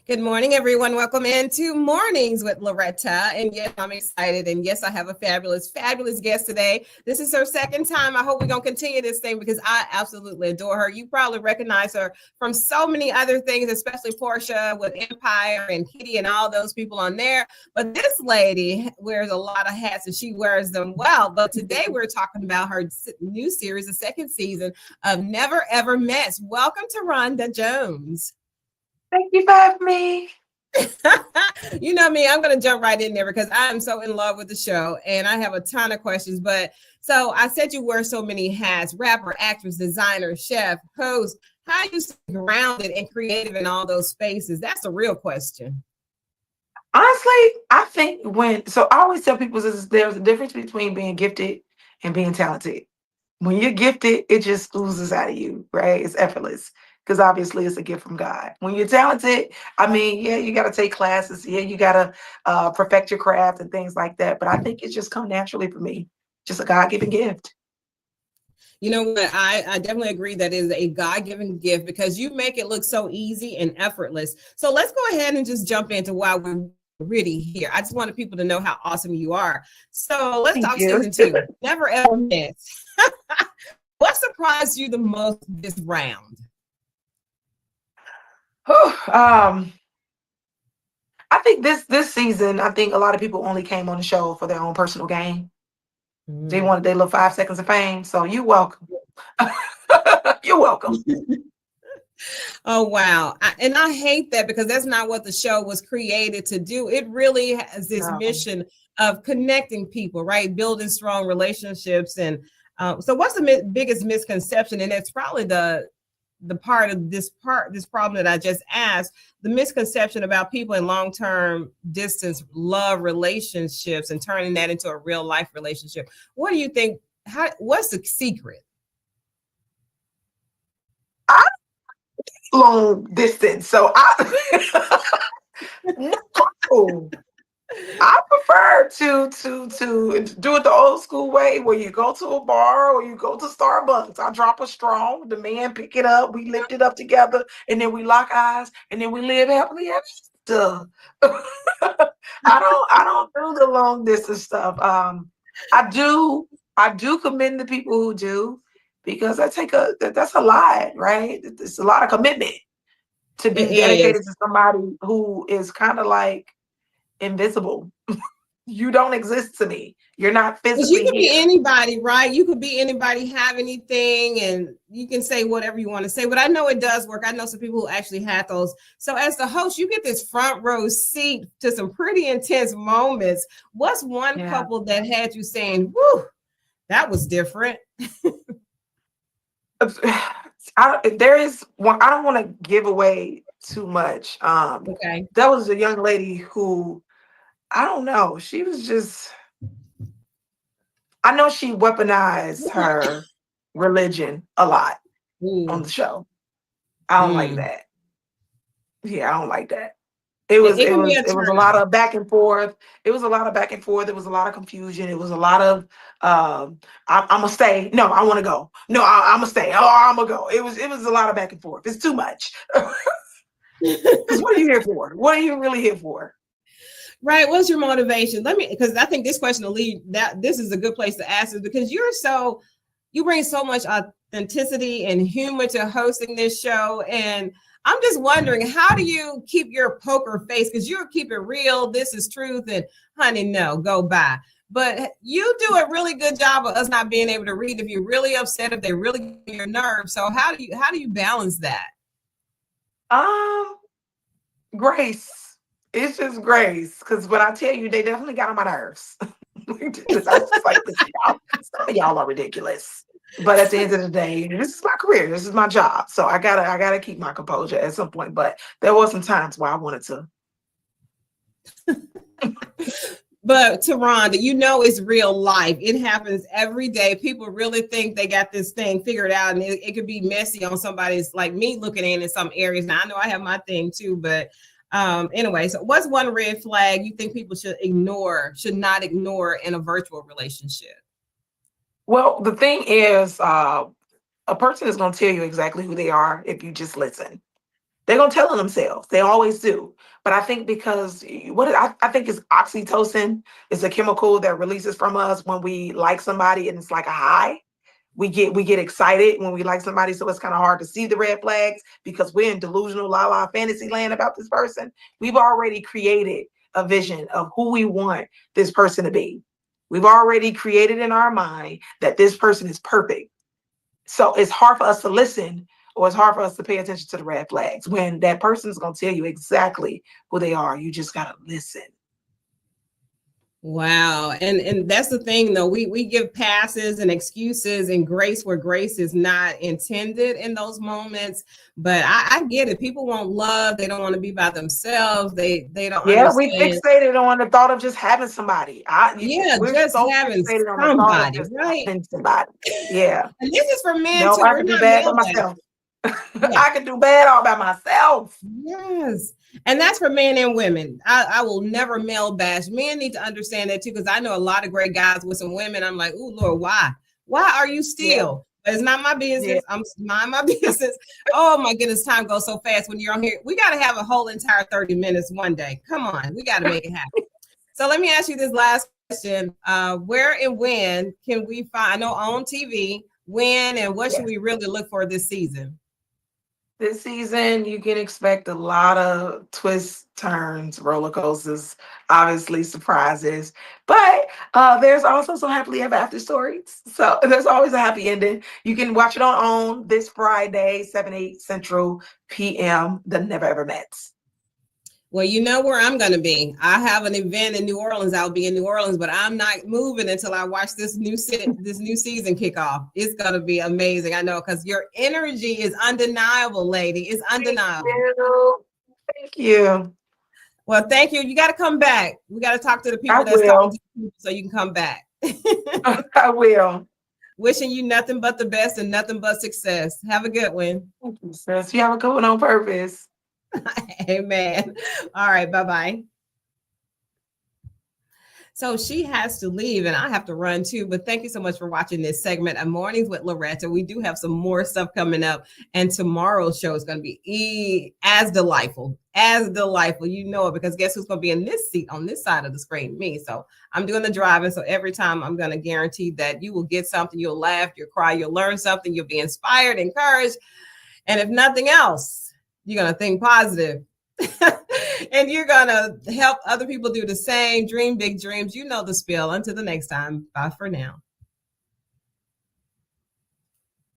Good morning, everyone. Welcome into Mornings with Loretta. And yes, I'm excited. And yes, I have a fabulous, fabulous guest today. This is her second time. I hope we're going to continue this thing because I absolutely adore her. You probably recognize her from so many other things, especially Porsha with Empire and Kitty and all those people on there. But this lady wears a lot of hats and she wears them well. But today we're talking about her new series, the second season of Never Ever Mess. Welcome to Rhonda Jones. Thank you for having me. You know me, I'm going to jump right in there because I'm so in love with the show and I have a ton of questions. But so I said you wear so many hats: rapper, actress, designer, chef, host. How you stay grounded and creative in all those spaces? That's the real question. Honestly, I think I always tell people there's a difference between being gifted and being talented. When you're gifted, it just oozes out of you, right? It's effortless because obviously it's a gift from God. When you're talented, I mean, yeah, you got to take classes. Yeah, you got to perfect your craft and things like that. But I think it just come naturally for me, just a God-given gift. You know what? I definitely agree that is a God-given gift because you make it look so easy and effortless. So let's go ahead and just jump into why we're really here. I just wanted people to know how awesome you are. So let's Thank talk you. season 2. Never ever miss. What surprised you the most this round? I think this season, I think a lot of people only came on the show for their own personal gain. They wanted their little 5 seconds of fame. So you're welcome. You're welcome. Oh, wow. And I hate that because that's not what the show was created to do. It really has this mission of connecting people, right? Building strong relationships. And so what's the biggest misconception? And it's probably the part of this problem that I just asked, the misconception about people in long-term distance love relationships and turning that into a real life relationship. What do you think? What's the secret? Long distance. So no. I prefer to do it the old school way where you go to a bar or you go to Starbucks. I drop a straw, the man pick it up, we lift it up together, and then we lock eyes, and then we live happily ever after. I don't do the long distance stuff. I do commend the people who do because that's a lot, right? It's a lot of commitment to be dedicated to somebody who is kind of like invisible. You don't exist to me. You're not physically you could here. be anybody, right? You could be anybody, have anything, and you can say whatever you want to say. But I know it does work. I know some people who actually had those. So as the host, you get this front row seat to some pretty intense moments. What's one couple that had you saying, "Whoo, that was different"? There is one. I don't want to give away too much. Okay. That was a young lady who, I don't know. She was just, I know she weaponized her religion a lot on the show. I don't like that. Yeah, I don't like that. It was a lot of back and forth. It was a lot of back and forth. It was a lot of confusion. It was a lot of I'm gonna stay. No, I want to go. No, I'm gonna stay. Oh, I'm gonna go. It was a lot of back and forth. It's too much. Because what are you here for? What are you really here for? Right. What's your motivation? Because I think this question will lead that this is a good place to ask it because you bring so much authenticity and humor to hosting this show. And I'm just wondering, how do you keep your poker face? Because you keep it real. This is truth. And honey, no, go by. But you do a really good job of us not being able to read if you're really upset, if they really get on your nerves. So how do you balance that? Grace. It's just grace. Because when I tell you, they definitely got on my nerves. I was just like, some of y'all are ridiculous. But at the end of the day, this is my career. This is my job. So I gotta keep my composure at some point. But there were some times where I wanted to. But to Rhonda, it's real life. It happens every day. People really think they got this thing figured out, and it could be messy on somebody's like me looking in some areas. Now I know I have my thing too, but anyway. So what's one red flag you think people should not ignore in a virtual relationship? Well, the thing is, a person is going to tell you exactly who they are if you just listen. They're gonna tell on themselves. They always do. But I think because I think it's oxytocin is a chemical that releases from us when we like somebody, and it's like a high. We get excited when we like somebody, so it's kind of hard to see the red flags because we're in delusional la la fantasy land about this person. We've already created a vision of who we want this person to be. We've already created in our mind that this person is perfect. So it's hard for us to listen, or it's hard for us to pay attention to the red flags when that person is going to tell you exactly who they are. You just got to listen. Wow. And that's the thing though. We give passes and excuses and grace where grace is not intended in those moments. But I get it. People want love. They don't want to be by themselves. They don't understand. We fixated on the thought of just having somebody. We're just so having fixated on the somebody, thought of just right? having somebody. Yeah. And this is for men no, too. I can do bad by myself. Yeah. I can do bad all by myself. Yes. And that's for men and women. I will never male bash. Men need to understand that too, because I know a lot of great guys with some women. I'm like, oh Lord, why? Why are you still? But it's not my business. I'm mind my business. Oh my goodness, time goes so fast when you're on here. We got to have a whole entire 30 minutes one day. Come on, we got to make it happen. So let me ask you this last question. Where and when can we find, I know on TV, when and what should we really look for this season? This season, you can expect a lot of twists, turns, roller coasters, obviously surprises. But there's also some happily ever after stories. So there's always a happy ending. You can watch it on this Friday, 7/8 Central PM, The Never Ever Mets. Well, you know where I'm going to be. I have an event in New Orleans. I'll be in New Orleans, but I'm not moving until I watch this new season kick off. It's going to be amazing. I know, because your energy is undeniable, lady. It's undeniable. Thank you. Well, thank you. You got to come back. We got to talk to the people that's talking to people so you can come back. I will. Wishing you nothing but the best and nothing but success. Have a good one. Thank you, sis. You have a good one on purpose. Amen. All right. Bye-bye. So she has to leave and I have to run too. But thank you so much for watching this segment of Mornings with Loretta. We do have some more stuff coming up. And tomorrow's show is going to be as delightful. You know it, because guess who's going to be in this seat on this side of the screen? Me. So I'm doing the driving. So every time I'm going to guarantee that you will get something. You'll laugh, you'll cry, you'll learn something. You'll be inspired, encouraged. And if nothing else, you're going to think positive. And you're going to help other people do the same. Dream big dreams. You know the spiel. Until the next time. Bye for now.